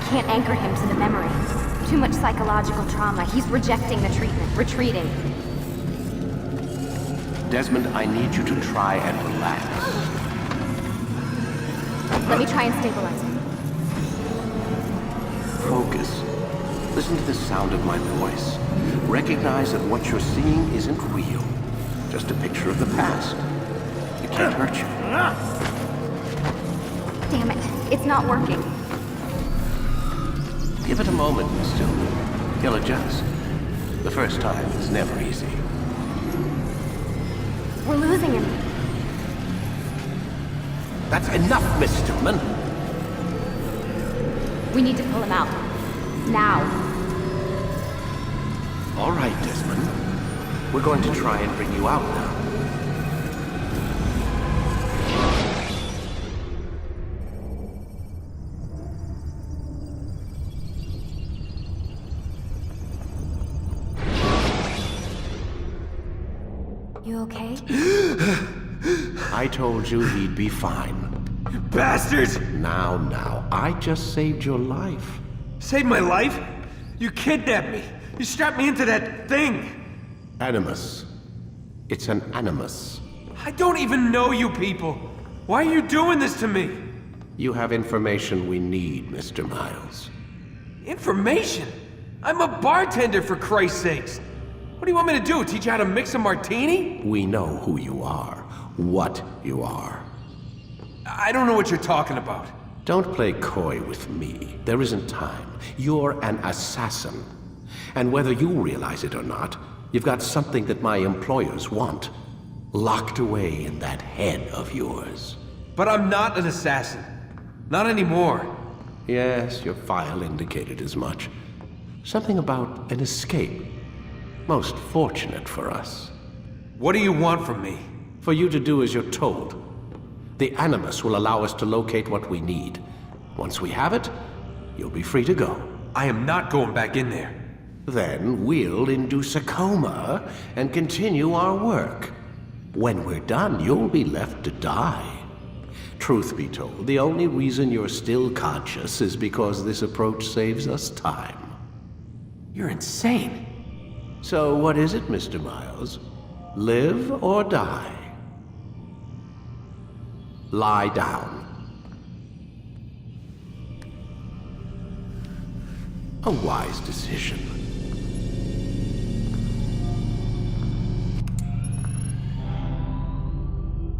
can't anchor him to the memory. Too much psychological trauma. He's rejecting the treatment, retreating. Desmond, I need you to try and relax. Let me try and stabilize him. Focus. Listen to the sound of my voice. Recognize that what you're seeing isn't real. Just a picture of the past. It can't hurt you. Damn it, it's not working. Give it a moment, Miss Stillman. He'll adjust. The first time is never easy. We're losing him. That's enough, Miss Stillman. We need to pull him out. Now. All right, Desmond. We're going to try and bring you out now. You okay? I told you he'd be fine. Bastards! Now, I just saved your life. Saved my life? You kidnapped me. You strapped me into that thing. Animus. It's an animus. I don't even know you people. Why are you doing this to me? You have information we need, Mr. Miles. Information? I'm a bartender, for Christ's sakes. What do you want me to do? Teach you how to mix a martini? We know who you are, what you are. I don't know what you're talking about. Don't play coy with me. There isn't time. You're an assassin. And whether you realize it or not, you've got something that my employers want. Locked away in that head of yours. But I'm not an assassin. Not anymore. Yes, your file indicated as much. Something about an escape. Most fortunate for us. What do you want from me? For you to do as you're told. The Animus will allow us to locate what we need. Once we have it, you'll be free to go. I am not going back in there. Then we'll induce a coma and continue our work. When we're done, you'll be left to die. Truth be told, the only reason you're still conscious is because this approach saves us time. You're insane. So what is it, Mr. Miles? Live or die? Lie down. A wise decision.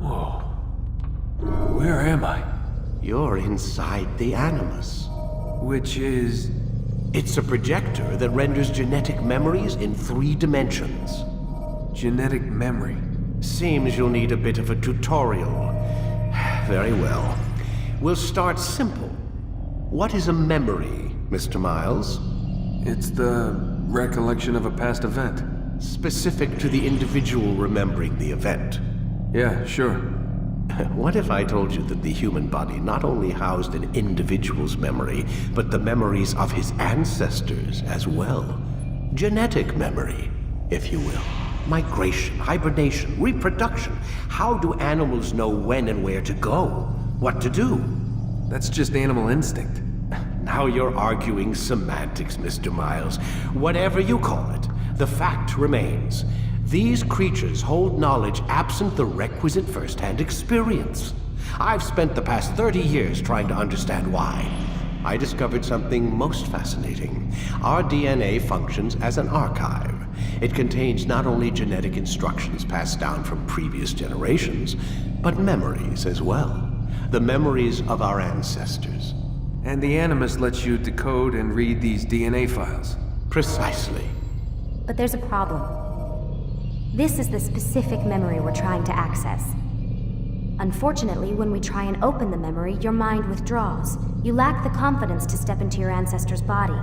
Whoa. Where am I? You're inside the Animus. Which is... It's a projector that renders genetic memories in 3 dimensions. genetic memory. Seems you'll need a bit of a tutorial. Very well. We'll start simple. What is a memory, Mr. Miles? It's the recollection of a past event. Specific to the individual remembering the event. Yeah, sure. What if I told you that the human body not only housed an individual's memory, but the memories of his ancestors as well? Genetic memory, if you will. Migration, hibernation, reproduction. How do animals know when and where to go? What to do? That's just animal instinct. Now you're arguing semantics, Mr. Miles. Whatever you call it, the fact remains. These creatures hold knowledge absent the requisite first-hand experience. I've spent the past 30 years trying to understand why. I discovered something most fascinating. Our DNA functions as an archive. It contains not only genetic instructions passed down from previous generations, but memories as well. The memories of our ancestors. And the Animus lets you decode and read these DNA files. Precisely. But there's a problem. This is the specific memory we're trying to access. Unfortunately, when we try and open the memory, your mind withdraws. You lack the confidence to step into your ancestor's body.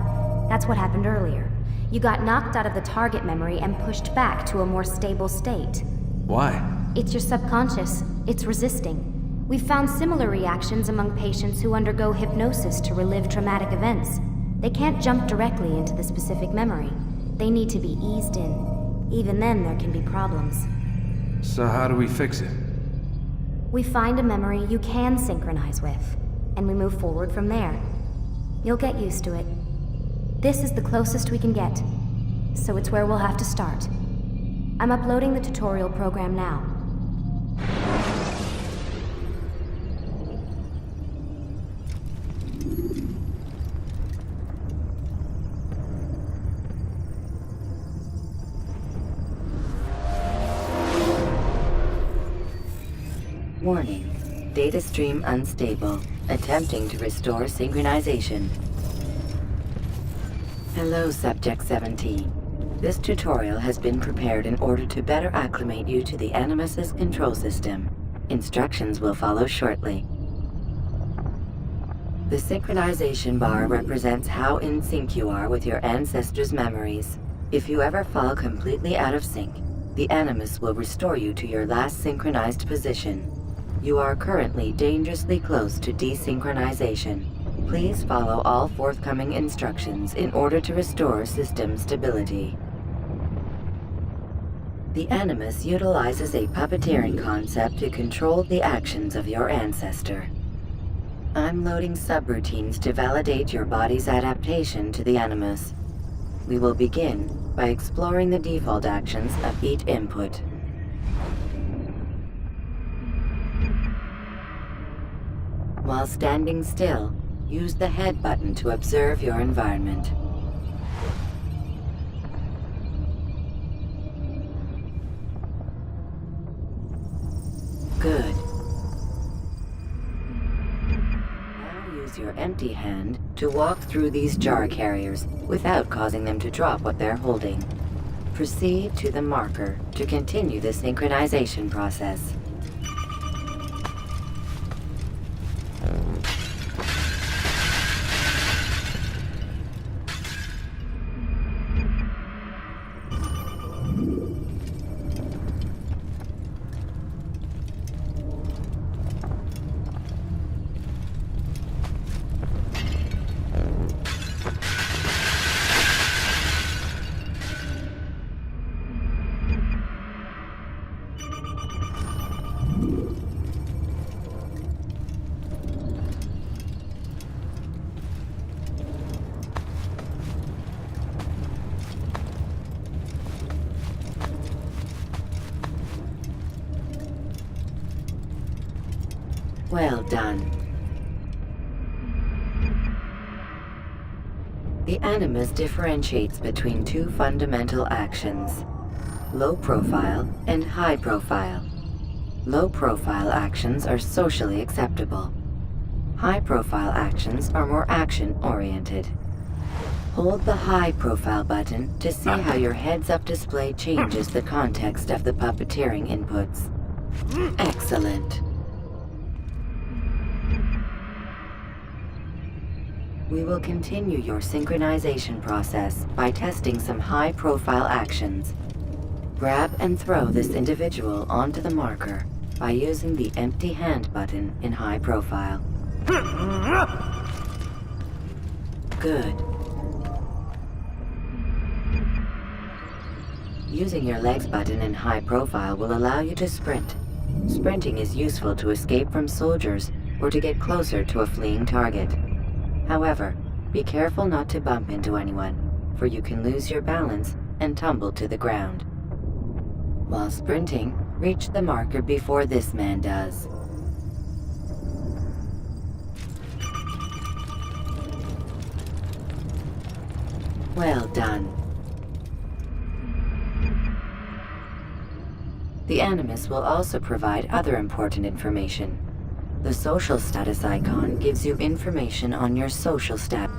That's what happened earlier. You got knocked out of the target memory and pushed back to a more stable state. Why? It's your subconscious. It's resisting. We've found similar reactions among patients who undergo hypnosis to relive traumatic events. They can't jump directly into the specific memory. They need to be eased in. Even then, there can be problems. So how do we fix it? We find a memory you can synchronize with, and we move forward from there. You'll get used to it. This is the closest we can get, so it's where we'll have to start. I'm uploading the tutorial program now. Warning. Data stream unstable. Attempting to restore synchronization. Hello, Subject 17. This tutorial has been prepared in order to better acclimate you to the Animus's control system. Instructions will follow shortly. The synchronization bar represents how in sync you are with your ancestors' memories. If you ever fall completely out of sync, the Animus will restore you to your last synchronized position. You are currently dangerously close to desynchronization. Please follow all forthcoming instructions in order to restore system stability. The Animus utilizes a puppeteering concept to control the actions of your ancestor. I'm loading subroutines to validate your body's adaptation to the Animus. We will begin by exploring the default actions of each input. While standing still, use the head button to observe your environment. Good. Now use your empty hand to walk through these jar carriers without causing them to drop what they're holding. Proceed to the marker to continue the synchronization process. Well done. The Animus differentiates between two fundamental actions: low profile and high profile. Low profile actions are socially acceptable. High profile actions are more action-oriented. Hold the high profile button to see how your heads-up display changes the context of the puppeteering inputs. Excellent. We will continue your synchronization process by testing some high-profile actions. Grab and throw this individual onto the marker by using the empty hand button in high profile. Good. Using your legs button in high profile will allow you to sprint. Sprinting is useful to escape from soldiers or to get closer to a fleeing target. However, be careful not to bump into anyone, for you can lose your balance and tumble to the ground. While sprinting, reach the marker before this man does. Well done. The Animus will also provide other important information. The social status icon gives you information on your social stat.